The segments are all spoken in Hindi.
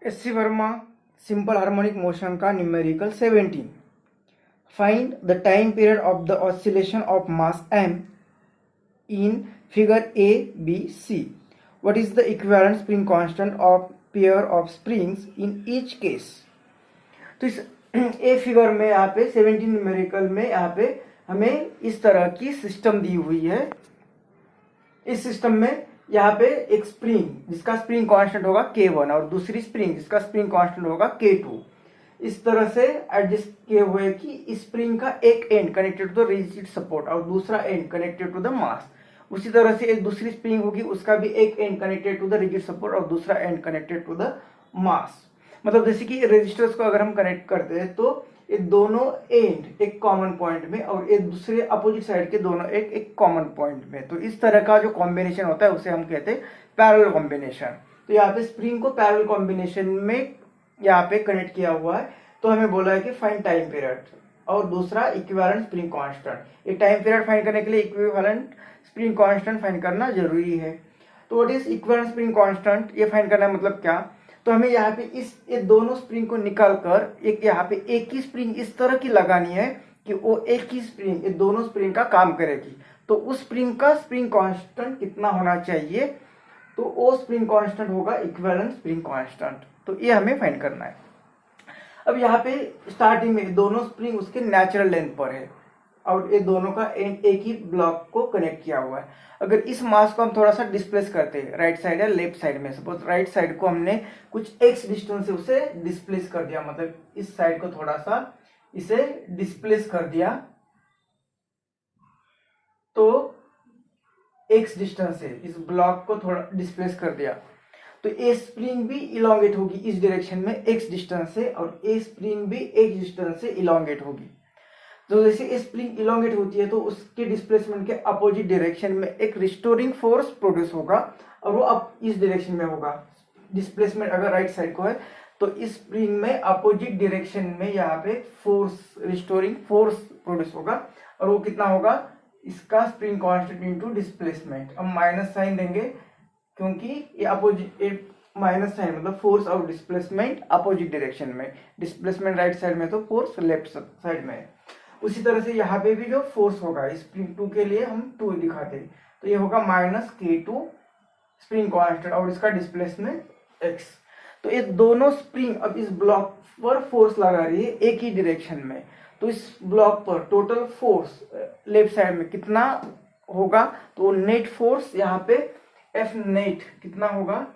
SC. Verma simple harmonic motion का numerical 17. Find the time period of the oscillation of mass m in figure A, B, C. What is the equivalent spring constant of pair of springs in each case? तो इस ए फिगर में यहाँ पे 17 न्यूमेरिकल में यहाँ पे हमें इस तरह की सिस्टम दी हुई है। इस सिस्टम में यहाँ पे एक स्प्रिंग जिसका स्प्रिंग कांस्टेंट होगा K1 और दूसरी स्प्रिंग जिसका स्प्रिंग कांस्टेंट होगा K2 इस तरह से एडजस्ट किए हुए कि इस स्प्रिंग का एक end connected to the rigid support और दूसरा end connected to the mass. उसी तरह से एक दूसरी स्प्रिंग होगी, उसका भी एक end connected to the rigid support और दूसरा end connected to the mass. मतलब जैसे कि रेजिस्टर्स को अगर हम कनेक्ट करते हैं तो ये दोनों एंड एक कॉमन पॉइंट में और एक दूसरे अपोजिट साइड के दोनों एक कॉमन पॉइंट में। तो इस तरह का जो कॉम्बिनेशन होता है उसे हम कहते हैं पैरेलल कॉम्बिनेशन। तो यहाँ पे स्प्रिंग को पैरेलल कॉम्बिनेशन में यहाँ पे कनेक्ट किया हुआ है। तो हमें बोला है कि फाइंड टाइम पीरियड और दूसरा इक्विवेलेंट स्प्रिंग कांस्टेंट। ये टाइम पीरियड फाइंड करने के लिए इक्विवेलेंट स्प्रिंग कांस्टेंट फाइंड करना जरूरी है। तो what is equivalent spring constant, ये फाइंड करना मतलब क्या? तो हमें यहाँ पे ये दोनों स्प्रिंग को निकाल कर एक यहाँ पे एक ही स्प्रिंग इस तरह की लगानी है कि वो एक ही स्प्रिंग ये दोनों स्प्रिंग का काम करेगी। तो उस स्प्रिंग का स्प्रिंग कांस्टेंट कितना होना चाहिए? तो वो स्प्रिंग कांस्टेंट होगा इक्विवेलेंट स्प्रिंग कांस्टेंट। तो ये हमें फाइंड करना है। अब यहाँ पे स्टार्टिंग में दोनों स्प्रिंग उसके नेचुरल लेंथ पर है और ये दोनों का एंड एक ही ब्लॉक को कनेक्ट किया हुआ है। अगर इस मास को हम थोड़ा सा डिस्प्लेस करते हैं राइट साइड या लेफ्ट साइड में, सपोज राइट साइड को हमने कुछ एक्स डिस्टेंस से उसे डिस्प्लेस कर दिया, मतलब इस साइड को थोड़ा सा इसे डिस्प्लेस कर दिया तो एक्स डिस्टेंस से इस ब्लॉक को थोड़ा डिस्प्लेस कर दिया तो ए स्प्रिंग भी इलोंगेट होगी इस डायरेक्शन में एक्स डिस्टेंस से और ए स्प्रिंग भी एक्स डिस्टेंस से इलोंगेट होगी। तो जैसे ए स्प्रिंग इलोंगेट होती है तो उसके डिस्प्लेसमेंट के अपोजिट डायरेक्शन में एक रिस्टोरिंग फोर्स प्रोड्यूस होगा और वो अब इस डायरेक्शन में होगा। डिस्प्लेसमेंट अगर राइट साइड को है तो इस स्प्रिंग में अपोजिट डायरेक्शन में यहाँ पे फोर्स रिस्टोरिंग फोर्स प्रोड्यूस होगा और वो कितना होगा? इसका स्प्रिंग कांस्टेंट इनटू डिस्प्लेसमेंट। अब माइनस साइन देंगे क्योंकि ये अपोजिट माइनस साइन मतलब फोर्स और डिस्प्लेसमेंट अपोजिट डायरेक्शन में, डिस्प्लेसमेंट राइट साइड में तो फोर्स लेफ्ट साइड में है। उसी तरह से यहाँ पे भी जो फोर्स होगा स्प्रिंग 2 के लिए हम 2 दिखाते हैं तो ये होगा माइनस K2 स्प्रिंग कांस्टेंट और इसका डिस्प्लेसमेंट x। तो ये दोनों स्प्रिंग अब इस ब्लॉक पर फोर्स लगा रही है एक ही डायरेक्शन में। तो इस ब्लॉक पर टोटल फोर्स लेफ्ट साइड में कितना होगा? तो नेट फोर्स यहाँ पे F नेट कितना होगा?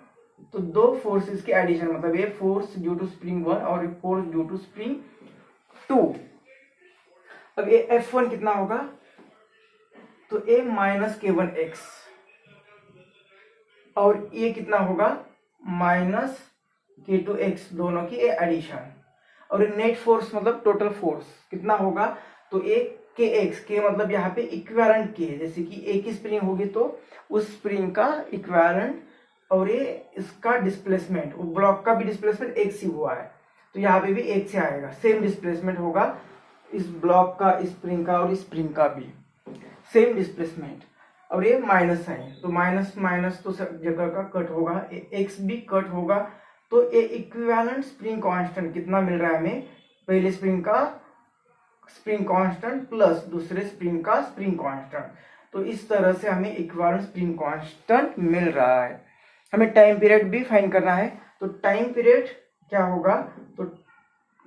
तो दो फोर्सेस के एडिशन, मतलब ये फोर्स ड्यू टू स्प्रिंग 1 और फोर्स ड्यू टू स्प्रिंग 2। अब ये F1 कितना होगा? तो A माइनस K1x और ये कितना होगा? माइनस K2x, दोनों की एडिशन। और नेट फोर्स मतलब टोटल फोर्स कितना होगा? तो एक Kx, K मतलब यहाँ पे इक्विवेलेंट K, जैसे कि एक ही स्प्रिंग होगी तो उस स्प्रिंग का इक्विवेलेंट और ये इसका डिस्प्लेसमेंट, वो ब्लॉक का भी डिस्प्लेसमेंट एक ही हुआ है तो यहाँ पे भी एक से आएगा, सेम डिस्प्लेसमेंट होगा इस ब्लॉक का, इस स्प्रिंग का और इस स्प्रिंग का भी सेम डिस्प्लेसमेंट। और ये माइनस साइन तो माइनस माइनस तो सब जगह का कट होगा, एक्स भी कट होगा। तो ये इक्विवेलेंट स्प्रिंग कांस्टेंट कितना मिल रहा है हमें? पहले स्प्रिंग का स्प्रिंग कांस्टेंट प्लस दूसरे स्प्रिंग का स्प्रिंग कांस्टेंट। तो इस तरह से हमें इक्विवेलेंट स्प्रिंग कांस्टेंट मिल रहा है। हमें टाइम पीरियड भी फाइंड करना है। तो टाइम पीरियड क्या होगा? तो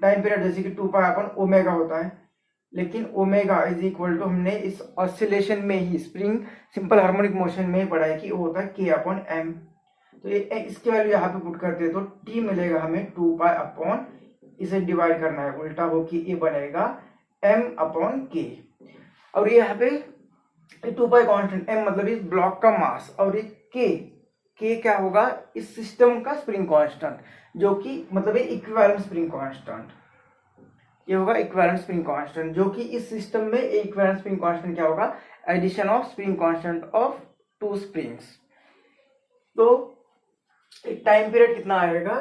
टाइम पीरियड जैसे कि 2π/ओमेगा होता है, लेकिन ओमेगा इज इक्वल टू हमने इस ऑसिलेशन में ही स्प्रिंग सिंपल हार्मोनिक मोशन में ही पढ़ा है कि वो होता है K/m। तो ये इसकी वैल्यू यहाँ पे पुट करते हैं तो t मिलेगा हमें 2π/, इसे डिवाइड करना है उल्टा हो कि ये बनेगा m/k। और ये यहाँ पे 2π कांस्टेंट, m मतलब इस ब्लॉक का मास और ये k क्या होगा? इस सिस्टम का स्प्रिंग कांस्टेंट जो कि मतलब इक्विवेलेंट स्प्रिंग कांस्टेंट, ये होगा इक्विवेलेंट स्प्रिंग कांस्टेंट जो कि इस सिस्टम में इक्विवेलेंट स्प्रिंग कांस्टेंट क्या होगा? Addition of spring constant of 2 springs. तो टाइम पीरियड कितना आएगा?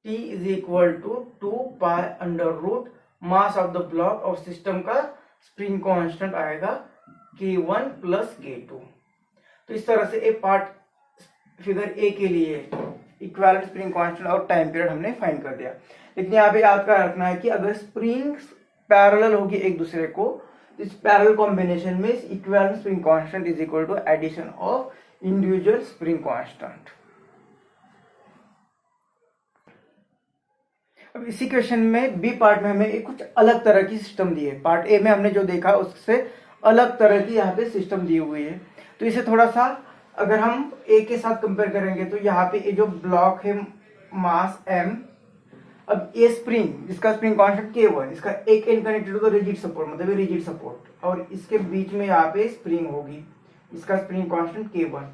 T is equal to 2π mass of the block और सिस्टम का स्प्रिंग कांस्टेंट आएगा K1 प्लस K2। तो इस तरह से एक पार्ट फिगर ए के लिए इक्विवेलेंट स्प्रिंग कांस्टेंट और टाइम पीरियड हमने फाइंड कर दिया। लेकिन यहाँ पे याद कर रखना है कि अगर स्प्रिंग्स पैरेलल होगी एक दूसरे को, इस पैरेलल कॉम्बिनेशन में equivalent spring constant is equal to addition of individual spring constant. अब इसी क्वेश्चन में बी पार्ट में हमें एक कुछ अलग तरह की सिस्टम दी है। पार्ट ए में हमने जो देखा उससे अलग तरह की यहाँ पे सिस्टम दी हुई है। तो इसे थोड़ा सा अगर हम ए के साथ कंपेयर करेंगे तो यहाँ पे ये जो ब्लॉक है मास m, अब ये स्प्रिंग जिसका स्प्रिंग कांस्टेंट K1, इसका एक end connected to the rigid support, मतलब ये रिजिड सपोर्ट, और इसके बीच में यहाँ पे स्प्रिंग होगी, इसका स्प्रिंग कांस्टेंट K1,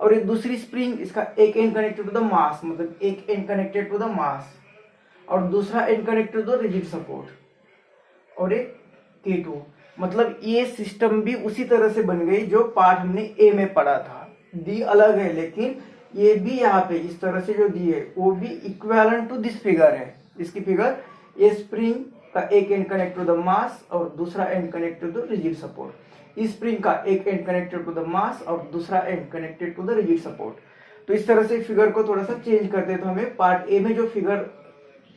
और ये दूसरी स्प्रिंग इसका एक end connected to the mass, मतलब एक end connected to the mass और दूसरा end connected to the rigid support, और एक K2। मतलब ये सिस्टम भी उसी तरह से बन गई जो पार्ट हमने ए में पढ़ा था। दी अलग है लेकिन ये भी यहाँ पे इस तरह से जो दी है वो भी इक्विवेलेंट टू दिस फिगर है। इसकी फिगर ये स्प्रिंग का एक end connect to the mass और दूसरा end connected to rigid support, इस स्प्रिंग का एक end connected to the mass और दूसरा end connected to the rigid support. तो इस तरह से फिगर को थोड़ा सा चेंज करते तो हमें पार्ट ए में जो फिगर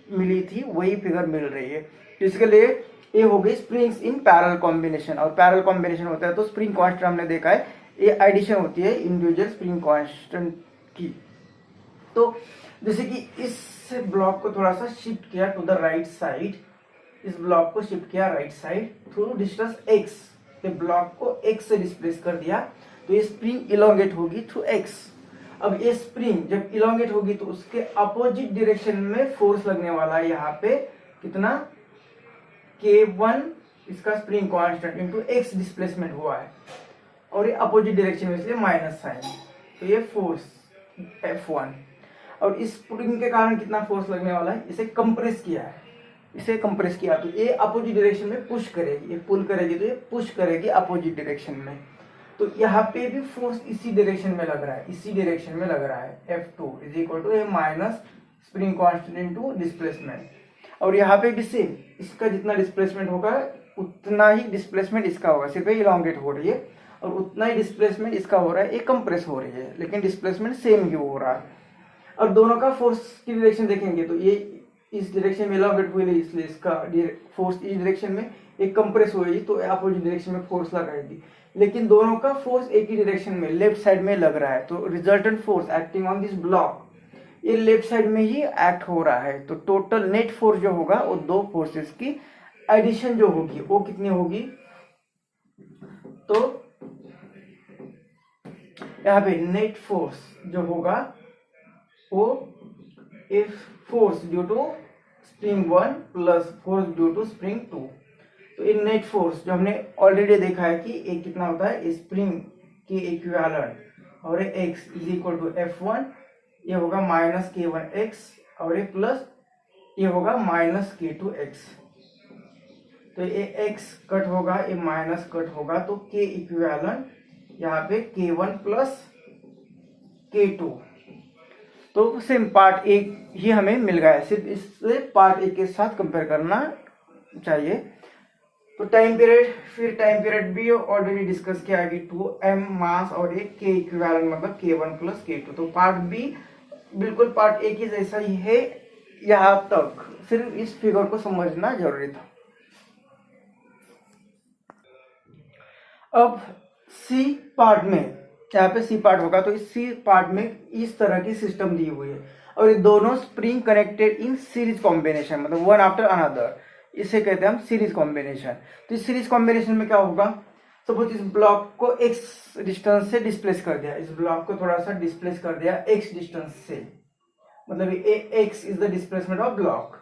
मिली थी वही फिगर मिल रही है। तो इसके लिए ये हो गई स्प्रिंग्स इन पैरेलल कॉम्बिनेशन, और पैरेलल कॉम्बिनेशन होता है तो स्प्रिंग कांस्टेंट हमने देखा है ये एडिशन होती है इंडिविजुअल स्प्रिंग कांस्टेंट की। तो जैसे कि इस ब्लॉक को थोड़ा सा शिफ्ट किया टू द राइट साइड, इस ब्लॉक को शिफ्ट किया right side through distance x, ये ब्लॉक को x से डिस्प्लेस कर दिया तो ये स्प्रिंग इलोंगेट होगी थ्रू x। अब ये स्प्रिंग जब इलोंगेट होगी तो उसके अपोजिट डायरेक्शन में फोर्स लगने वाला है, यहाँ पे कितना K1 इसका spring constant into x displacement हुआ है और ये अपोजिट डायरेक्शन में इसलिए माइनस साइन, तो ये फोर्स F1। और इस स्प्रिंग के कारण कितना फोर्स लगने वाला है, इसे कंप्रेस किया है, इसे कंप्रेस किया तो ये अपोजिट डायरेक्शन में पुश करेगी, ये पुल करेगी तो ये पुश करेगी अपोजिट डायरेक्शन में। तो यहाँ पे भी फोर्स इसी डायरेक्शन में लग रहा है, इसी डायरेक्शन में लग रहा है। F2 is equal to a minus spring constant into displacement, और यहाँ पे भी सेम, इसका जितना डिस्प्लेसमेंट होगा उतना ही डिस्प्लेसमेंट इसका होगा, सिर्फ इलोंगेट हो रही है, और उतना ही डिस्प्लेसमेंट इसका हो रहा है, ये कंप्रेस हो रही है लेकिन डिस्प्लेसमेंट सेम ही हो रहा है। और दोनों का फोर्स की डायरेक्शन देखेंगे तो ये इस डायरेक्शन में इलोंगेट हुई है इसलिए इसका फोर्स इस डायरेक्शन में, एक कंप्रेस होगी तो अपोजिट डायरेक्शन में फोर्स लगाएगी, लेकिन दोनों का फोर्स एक ही डायरेक्शन में लेफ्ट साइड में लग रहा है। तो resultant force acting on this block ये लेफ्ट साइड में ही एक्ट हो रहा है। तो टोटल नेट फोर्स जो होगा वो दो फोर्सेस की एडिशन जो होगी वो कितनी होगी, तो यहाँ पे नेट फोर्स जो होगा वो if force due to spring 1 plus force due to spring 2। तो इन नेट फोर्स जो हमने ऑलरेडी देखा है कि एक कितना होता है स्प्रिंग के इक्विवेलेंट, और ये x is equal to F1, ये होगा माइनस K1x और ये प्लस ये होगा माइनस K2x। तो ये x कट होगा, ये माइनस कट होगा, तो K इक्विवेलेंट यहाँ पे K1 प्लस K2। तो सेम पार्ट ए ही हमें मिल गया है, सिर्फ इससे पार्ट ए के साथ कंपेयर करना चाहिए। तो टाइम पीरियड, फिर टाइम पीरियड भी ऑलरेडी डिस्कस किया है कि 2m मास और एक K इक्विवेलेंट मतलब K1 प्लस K2। तो पार्ट बी बिल्कुल पार्ट ए की जैसा ही है, यहाँ तक सिर्फ इस फिगर को समझना जरूरी था। अब सी पार्ट में, यहाँ पे सी पार्ट होगा तो इस सी पार्ट में इस तरह की सिस्टम दी हुई है और ये दोनों spring connected in series combination, मतलब वन आफ्टर अनदर, इसे कहते हैं हम सीरीज कॉम्बिनेशन। तो इस सीरीज कॉम्बिनेशन में क्या होगा, सपोज इस ब्लॉक को x डिस्टेंस से डिस्प्लेस कर दिया, इस ब्लॉक को थोड़ा सा डिस्प्लेस कर दिया x डिस्टेंस से, मतलब x is the displacement of block.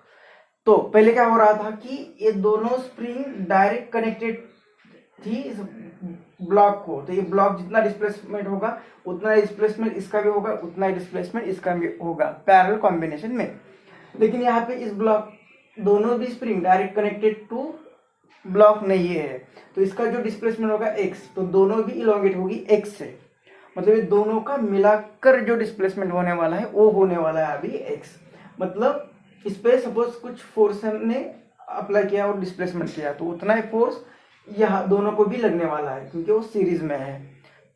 तो पहले क्या हो रहा था कि ये दोनों स्प्रिंग डायरेक्ट कनेक्टेड थी इस ब्लॉक को, तो ये ब्लॉक जितना डिस्प्लेसमेंट होगा उतना डिस्प्लेसमेंट इसका भी होगा, उतना डिस्प्लेसमेंट इसका भी होगा पैरेलल कॉम्बिनेशन में। लेकिन यहाँ पे इस ब्लॉक दोनों भी spring direct connected to block नहीं है, तो इसका जो डिस्प्लेसमेंट होगा x, तो दोनों भी इलोंगेट होगी x से, मतलब ये दोनों का मिलाकर जो डिस्प्लेसमेंट होने वाला है वो होने वाला है अभी x। मतलब इस पे सपोज कुछ फोर्स हमने अप्लाई किया और डिस्प्लेसमेंट किया, तो उतना ही फोर्स यहाँ दोनों को भी लगने वाला है क्योंकि वो सीरीज में है।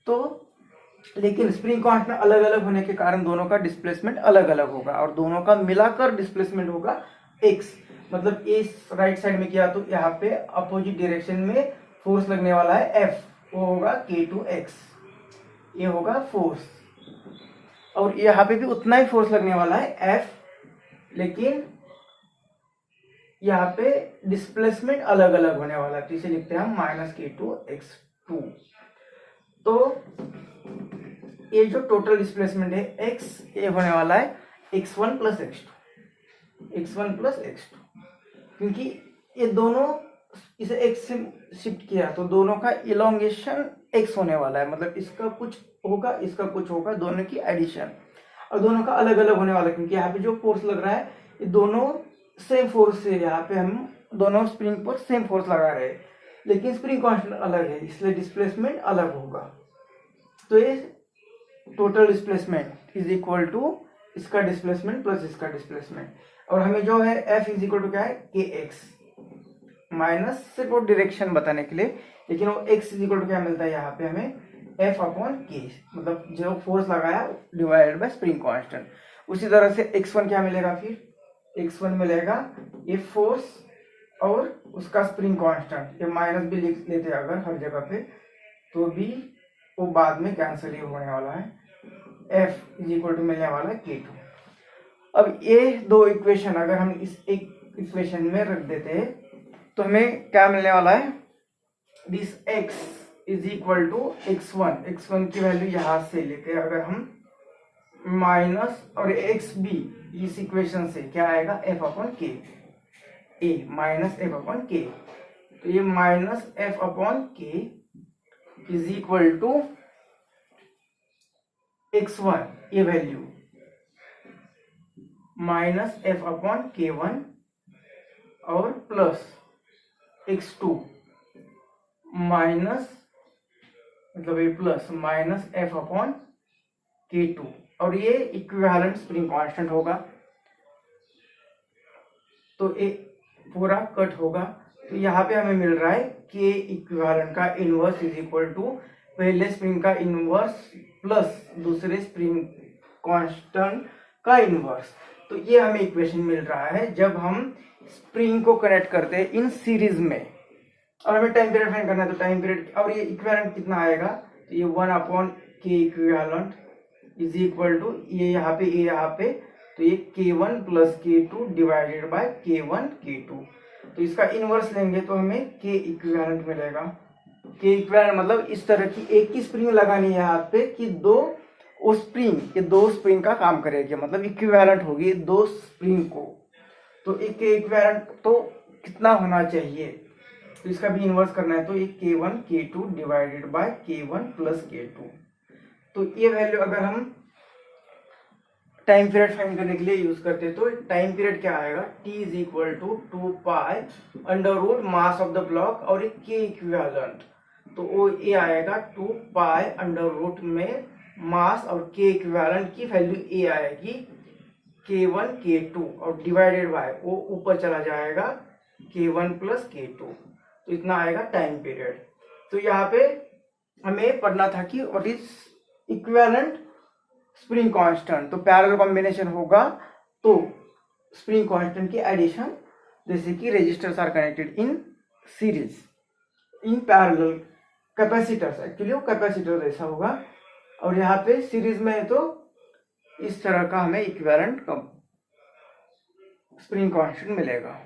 तो लेकिन स्प्रिंग कांस्टेंट अलग अलग होने के कारण दोनों का डिस्प्लेसमेंट अलग अलग होगा और दोनों का मिलाकर डिस्प्लेसमेंट होगा x। मतलब इस राइट साइड में किया तो यहाँ पे अपोजिट डायरेक्शन में फोर्स लगने वाला है F, वो होगा K2x, ये होगा फोर्स। और यहाँ पे भी उतना ही फोर्स लगने वाला है F, लेकिन यहाँ पे डिस्प्लेसमेंट अलग अलग होने वाला है, तो इसे लिखते हैं हम -K2x2। तो ये जो टोटल डिस्प्लेसमेंट है x, ये होने वाला है x1 प्लस x2, क्योंकि ये दोनों इसे x से शिफ्ट किया तो दोनों का इलोंगेशन x होने वाला है, मतलब इसका कुछ होगा इसका कुछ होगा, दोनों की एडिशन, और दोनों का अलग अलग होने वाला है क्योंकि यहाँ पे जो फोर्स लग रहा है ये दोनों सेम फोर्स से, यहाँ पे हम दोनों स्प्रिंग पर सेम फोर्स लगा रहे हैं लेकिन स्प्रिंग कांस्टेंट अलग है, इसलिए डिस्प्लेसमेंट अलग होगा। तो ये total displacement is equal to इसका डिस्प्लेसमेंट प्लस इसका डिस्प्लेसमेंट, और हमें जो है F इज इक्वल टू क्या है kx, माइनस सिर्फ वो डायरेक्शन बताने के लिए, लेकिन वो x इज इक्वल टू क्या मिलता है यहाँ पे हमें F अपॉन k, मतलब जो फोर्स लगाया डिवाइडेड बाय स्प्रिंग कांस्टेंट। उसी तरह से x1 क्या मिलेगा, फिर x1 मिलेगा ये फोर्स और उसका स्प्रिंग कांस्टेंट, ये माइनस भी लिख लेते हैं अगर हर जगह पे तो भी वो बाद में कैंसिल ही होने वाला है, F इज इक्वल टू मिलने वाला है K2। अब ये दो इक्वेशन अगर हम इस एक इक्वेशन में रख देते हैं तो हमें क्या मिलने वाला है, this x is equal to x1 की वैल्यू यहाँ से लेते हैं अगर हम माइनस, और x भी इस इक्वेशन से क्या आएगा f upon k, a minus f upon k, तो ये minus f upon k is equal to x1 ये value minus f upon k1 और प्लस x2 माइनस, मतलब ये plus minus f upon k2, और ये इक्विवेलेंट स्प्रिंग कांस्टेंट होगा तो ये पूरा कट होगा। तो यहाँ पे हमें मिल रहा है k इक्विवेलेंट का इनवर्स इज इक्वल टू पहले स्प्रिंग का इनवर्स प्लस दूसरे स्प्रिंग कांस्टेंट का इनवर्स। तो ये हमें इक्वेशन मिल रहा है जब हम स्प्रिंग को कनेक्ट करते हैं इन सीरीज में, और हमें टाइम पीरियड फाइंड करना है तो टाइम पीरियड, और ये इक्विवेलेंट कितना आएगा, तो ये 1 upon k equivalent is equal to ये यहाँ पे तो ये k1 plus k2 divided by k1 k2, तो इसका इनवर्स लेंगे तो हमें k इक्विवेलेंट मिलेगा। k इक्विवेलेंट मतलब इस तरह की एक ही स्प्रिंग लगानी है हाथ पे कि ये दो स्प्रिंग का काम करेगी, मतलब इक्विवेलेंट होगी दो स्प्रिंग को। तो एक के इक्विवेलेंट तो कितना होना चाहिए, तो इसका भी इनवर्स करना है तो ये k1 k2 divided by k1 plus k2। तो ये वैल्यू अगर हम टाइम पीरियड फाइंड करने के लिए यूज करते हैं तो टाइम पीरियड क्या आएगा, t is equal to 2 pi under root mass of the block और एक k इक्विवेलेंट, तो वो ये आएगा 2 पाई अंडर रूट में मास और k इक्विवेलेंट की वैल्यू ए आएगी k1 k2 और डिवाइडेड बाय वो ऊपर चला जाएगा k1 प्लस k2, तो इतना आएगा टाइम पीरियड। तो यहाँ पे हमें पढ़ना था कि what is equivalent spring constant, तो पैरेलल कॉम्बिनेशन होगा तो स्प्रिंग कांस्टेंट की एडिशन, जैसे कि resistors are connected in series in parallel, capacitors actually वो कैपेसिटर जैसा होगा, और यहाँ पे सीरीज में है तो इस तरह का हमें इक्विवेलेंट स्प्रिंग कांस्टेंट मिलेगा।